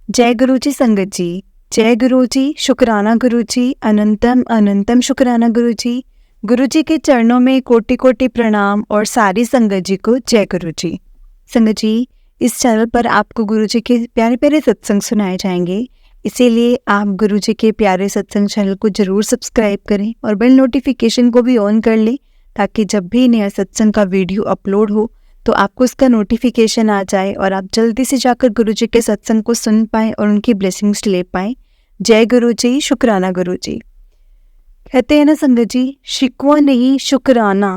जय गुरु जी संगत जी। जय गुरु जी, शुक्राना गुरु जी, अनंतम अनंतम शुक्राना गुरु जी। गुरु जी के चरणों में कोटि कोटि प्रणाम और सारी संगत जी को जय गुरु जी। संगत जी, इस चैनल पर आपको गुरु जी के प्यारे प्यारे सत्संग सुनाए जाएंगे, इसीलिए आप गुरु जी के प्यारे सत्संग चैनल को जरूर सब्सक्राइब करें और बेल नोटिफिकेशन को भी ऑन कर लें, ताकि जब भी नया सत्संग का वीडियो अपलोड हो तो आपको इसका नोटिफिकेशन आ जाए और आप जल्दी से जाकर गुरु जी के सत्संग को सुन पाएं और उनकी ब्लेसिंग्स ले पाएं। जय गुरु जी, शुक्राना गुरु जी। कहते हैं ना संगत जी, शिकवा नहीं शुक्राना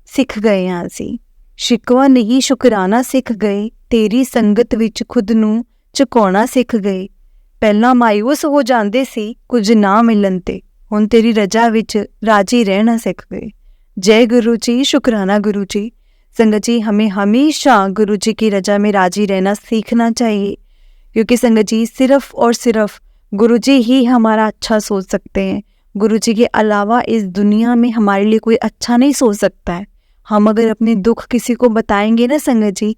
सिख गए हाँ ਅਸੀਂ। शिकवा नहीं शुक्राना सिख गए, तेरी संगत विच खुद ਨੂੰ ਝੁਕਾਉਣਾ ਸਿੱਖ ਗਏ। ਪਹਿਲਾਂ ਮਾਇੂਸ ਹੋ ਜਾਂਦੇ ਸੀ ਕੁਝ ਨਾ ਮਿਲਣ ਤੇ, ਹੁਣ ਤੇਰੀ ਰਜਾ ਵਿੱਚ ਰਾਜੀ ਰਹਿਣਾ ਸਿੱਖ ਗਏ। जय गुरु जी, शुक्राना गुरु जी। संगत जी, हमें हमेशा गुरु जी की रजा में राजी रहना सीखना चाहिए, क्योंकि संगत जी सिर्फ और सिर्फ गुरु जी ही हमारा अच्छा सोच सकते हैं। गुरु जी के अलावा इस दुनिया में हमारे लिए कोई अच्छा नहीं सोच सकता है। हम अगर अपने दुख किसी को बताएंगे ना संगत जी,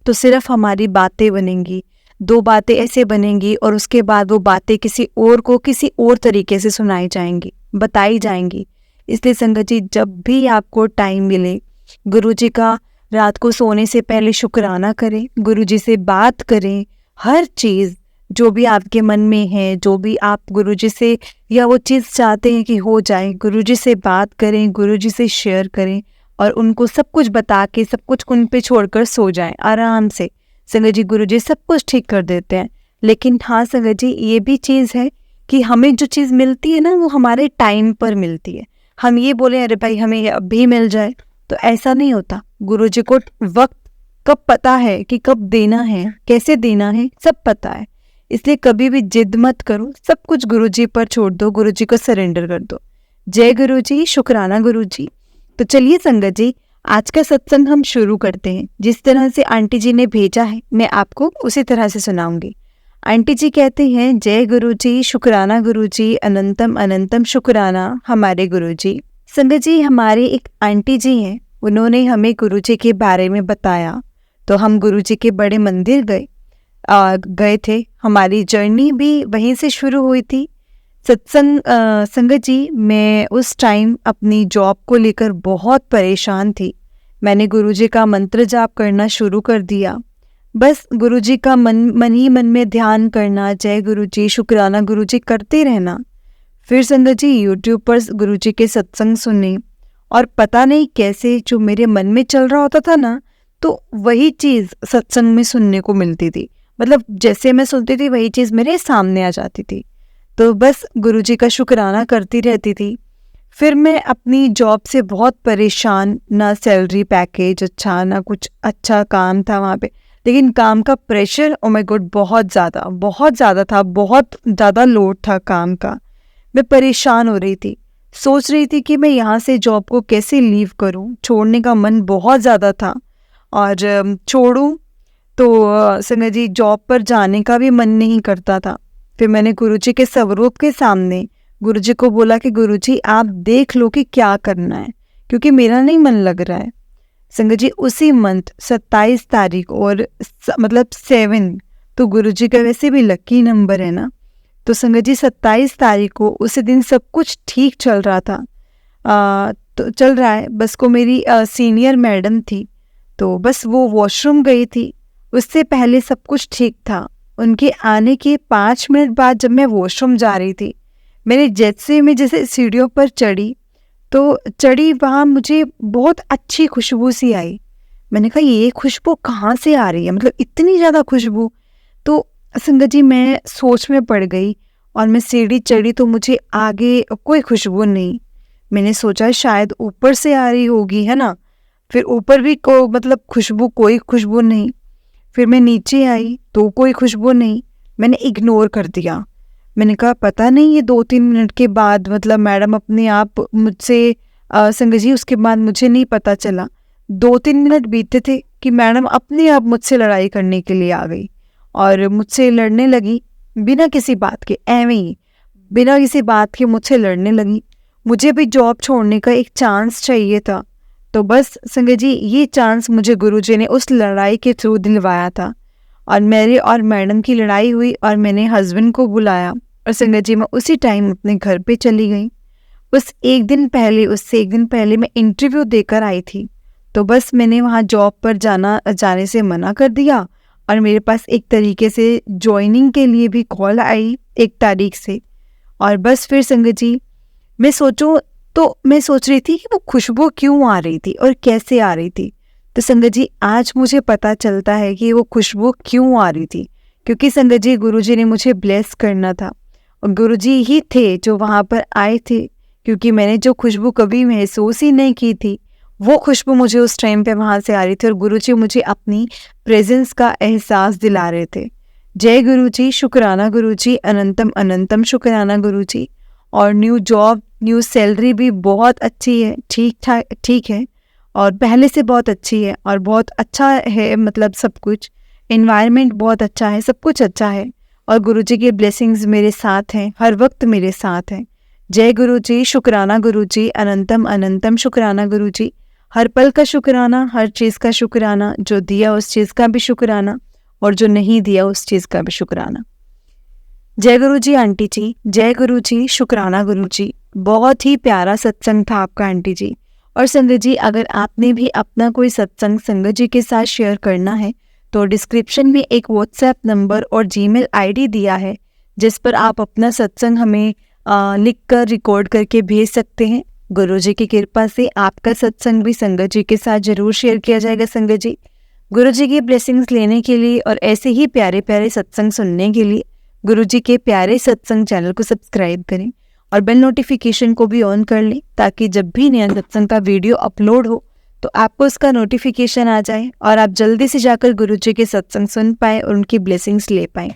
तो सिर्फ हमारी बातें बनेंगी, 2 बातें ऐसे बनेंगी और उसके बाद वो बातें किसी और को किसी और तरीके से सुनाई जाएंगी, बताई जाएंगी। इसलिए संगत जी, जब भी आपको टाइम मिले, गुरु जी का रात को सोने से पहले शुक्राना करें, गुरु जी से बात करें। हर चीज़ जो भी आपके मन में है, जो भी आप गुरु जी से या वो चीज़ चाहते हैं कि हो जाए, गुरु जी से बात करें, गुरु जी से शेयर करें और उनको सब कुछ बता के सब कुछ उन पे छोड़कर सो जाएं आराम से। संगत जी, गुरु जी सब कुछ ठीक कर देते हैं। लेकिन हाँ संगत जी, ये भी चीज़ है कि हमें जो चीज़ मिलती है ना, वो हमारे टाइम पर मिलती है। हम ये बोले अरे भाई हमें ये अभी मिल जाए, तो ऐसा नहीं होता। गुरु जी को वक्त कब पता है कि कब देना है, कैसे देना है, सब पता है। इसलिए कभी भी जिद मत करो, सब कुछ गुरु जी पर छोड़ दो, गुरु जी को सरेंडर कर दो। जय गुरु जी, शुक्राना गुरु जी। तो चलिए संगत जी, आज का सत्संग हम शुरू करते हैं। जिस तरह से आंटी जी ने भेजा है, मैं आपको उसी तरह से सुनाऊंगी। आंटी जी कहते हैं, जय गुरु जी, शुक्राना गुरु जी, अनंतम अनंतम शुक्राना हमारे गुरु जी। संगत जी, हमारे एक आंटी जी हैं, उन्होंने हमें गुरु जी के बारे में बताया, तो हम गुरु जी के बड़े मंदिर गए थे। हमारी जर्नी भी वहीं से शुरू हुई थी। सत्संग संगत जी, मैं उस टाइम अपनी जॉब को लेकर बहुत परेशान थी। मैंने गुरु जी का मंत्र जाप करना शुरू कर दिया। बस गुरु जी का मन ही मन में ध्यान करना, जय गुरु जी, शुक्राना गुरु जी करते रहना। फिर संगत जी, यूट्यूब पर गुरु जी के सत्संग सुने और पता नहीं कैसे जो मेरे मन में चल रहा होता था ना, तो वही चीज़ सत्संग में सुनने को मिलती थी। मतलब जैसे मैं सुनती थी वही चीज़ मेरे सामने आ जाती थी। तो बस गुरु जी का शुक्राना करती रहती थी। फिर मैं अपनी जॉब से बहुत परेशान, ना सैलरी पैकेज अच्छा, ना कुछ अच्छा काम था वहाँ पे, लेकिन काम का प्रेशर, ओ माय गॉड, बहुत ज़्यादा था, बहुत ज़्यादा लोड था काम का। मैं परेशान हो रही थी, सोच रही थी कि मैं यहाँ से जॉब को कैसे लीव करूँ। छोड़ने का मन बहुत ज़्यादा था और छोड़ूँ तो संगत जी जॉब पर जाने का भी मन नहीं करता था। फिर मैंने गुरुजी के स्वरूप के सामने गुरुजी को बोला कि गुरुजी आप देख लो कि क्या करना है, क्योंकि मेरा नहीं मन लग रहा है। संगत जी, उसी मंथ 27 तारीख और मतलब 7, तो गुरुजी का वैसे भी लकी नंबर है ना, तो संगत जी 27 तारीख को उसी दिन सब कुछ ठीक चल रहा था। तो चल रहा है, बस को मेरी सीनियर मैडम थी, तो बस वो वॉशरूम गई थी, उससे पहले सब कुछ ठीक था। उनके आने के 5 मिनट बाद जब मैं वॉशरूम जा रही थी, मैंने जैसे सीढ़ियों पर चढ़ी, तो चढ़ी वहाँ मुझे बहुत अच्छी खुशबू सी आई। मैंने कहा ये खुशबू कहाँ से आ रही है, मतलब इतनी ज़्यादा खुशबू। तो संगत जी, मैं सोच में पड़ गई और मैं सीढ़ी चढ़ी तो मुझे आगे कोई खुशबू नहीं। मैंने सोचा शायद ऊपर से आ रही होगी, है ना। फिर ऊपर भी मतलब कोई खुशबू नहीं। फिर मैं नीचे आई तो कोई खुशबू नहीं, मैंने इग्नोर कर दिया। मैंने कहा पता नहीं ये 2-3 मिनट के बाद मतलब मैडम अपने आप मुझसे संगत जी, उसके बाद मुझे नहीं पता चला, 2-3 मिनट बीते थे कि मैडम अपने आप मुझसे लड़ाई करने के लिए आ गई और मुझसे लड़ने लगी बिना किसी बात के, ऐਵੇਂ ही बिना किसी बात के मुझसे लड़ने लगी। मुझे भी जॉब छोड़ने का एक चांस चाहिए था, तो बस संगत जी ये चांस मुझे गुरुजी ने उस लड़ाई के थ्रू दिलवाया था। और मेरे और मैडम की लड़ाई हुई और मैंने हस्बैंड को बुलाया और संगत जी मैं उसी टाइम अपने घर पे चली गई। उससे एक दिन पहले मैं इंटरव्यू देकर आई थी, तो बस मैंने वहाँ जॉब पर जाने से मना कर दिया और मेरे पास एक तरीके से ज्वाइनिंग के लिए भी कॉल आई 1 तारीख से। और बस फिर संगत जी मैं सोच रही थी कि वो खुशबू क्यों आ रही थी और कैसे आ रही थी। तो संगत जी आज मुझे पता चलता है कि वो खुशबू क्यों आ रही थी, क्योंकि संगत जी गुरुजी ने मुझे ब्लेस करना था और गुरुजी ही थे जो वहाँ पर आए थे, क्योंकि मैंने जो खुशबू कभी महसूस ही नहीं की थी वो खुशबू मुझे उस टाइम पे वहाँ से आ रही थी और गुरुजी मुझे अपनी प्रेजेंस का एहसास दिला रहे थे। जय गुरुजी, शुक्राना गुरुजी, अनंतम अनंतम शुक्राना गुरुजी। और न्यू जॉब, न्यू सैलरी भी बहुत अच्छी है, ठीक है और पहले से बहुत अच्छी है और बहुत अच्छा है, मतलब सब कुछ एनवायरनमेंट बहुत अच्छा है, सब कुछ अच्छा है और गुरुजी के ब्लेसिंग्स मेरे साथ हैं, हर वक्त मेरे साथ हैं। जय गुरुजी, शुक्राना गुरुजी, अनंतम अनंतम शुक्राना गुरुजी। हर पल का शुक्राना, हर चीज़ का शुक्राना, जो दिया उस चीज़ का भी शुक्राना और जो नहीं दिया उस चीज़ का भी शुक्राना। जय गुरुजी आंटी जी, जय गुरुजी, शुक्राना गुरुजी। बहुत ही प्यारा सत्संग था आपका आंटी जी। और संगत जी अगर आपने भी अपना कोई सत्संग संगत जी के साथ शेयर करना है तो डिस्क्रिप्शन में एक व्हाट्सएप नंबर और जीमेल आईडी दिया है, जिस पर आप अपना सत्संग हमें लिखकर रिकॉर्ड करके भेज सकते हैं। गुरुजी की कृपा से आपका सत्संग भी संगत जी के साथ जरूर शेयर किया जाएगा। संगत जी गुरुजी की ब्लेसिंग्स लेने के लिए और ऐसे ही प्यारे प्यारे सत्संग सुनने के लिए गुरुजी के प्यारे सत्संग चैनल को सब्सक्राइब करें और बेल नोटिफिकेशन को भी ऑन कर लें, ताकि जब भी नया सत्संग का वीडियो अपलोड हो तो आपको उसका नोटिफिकेशन आ जाए और आप जल्दी से जाकर गुरुजी के सत्संग सुन पाएँ और उनकी ब्लेसिंग्स ले पाएँ।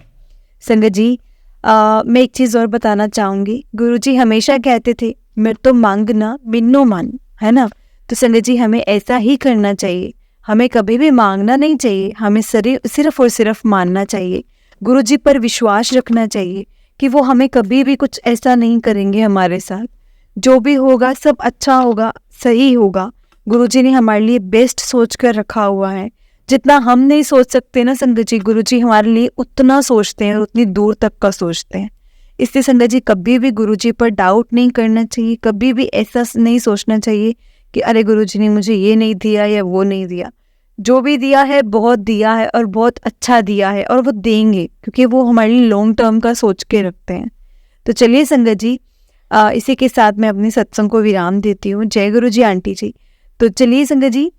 संगत जी मैं एक चीज़ और बताना चाहूँगी। गुरुजी हमेशा कहते थे मेरे तो मांगना बिन्नो मान, है ना। तो संगत जी हमें ऐसा ही करना चाहिए, हमें कभी भी मांगना नहीं चाहिए, हमें सिर्फ और सिर्फ मानना चाहिए, गुरुजी पर विश्वास रखना चाहिए कि वो हमें कभी भी कुछ ऐसा नहीं करेंगे हमारे साथ। जो भी होगा सब अच्छा होगा, सही होगा। गुरुजी ने हमारे लिए बेस्ट सोच कर रखा हुआ है। जितना हम नहीं सोच सकते ना संगत जी, गुरुजी हमारे लिए उतना सोचते हैं और उतनी दूर तक का सोचते हैं। इसलिए संगत जी कभी भी गुरुजी पर डाउट नहीं करना चाहिए, कभी भी ऐसा नहीं सोचना चाहिए कि अरे गुरुजी ने मुझे ये नहीं दिया या वो नहीं दिया। जो भी दिया है बहुत दिया है और बहुत अच्छा दिया है और वो देंगे, क्योंकि वो हमारे लिए लॉन्ग टर्म का सोच के रखते हैं। तो चलिए संगत जी इसी के साथ मैं अपने सत्संग को विराम देती हूँ। जय गुरुजी आंटी जी। तो चलिए संगत जी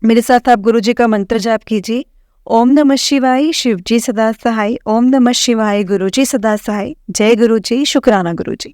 मेरे साथ आप गुरुजी का मंत्र जाप कीजिए। ओम नमः शिवाय, शिव जी सदा सहाय। ओम नमः शिवाय, गुरुजी सदा सहाय। जय गुरुजी, शुक्राना गुरुजी।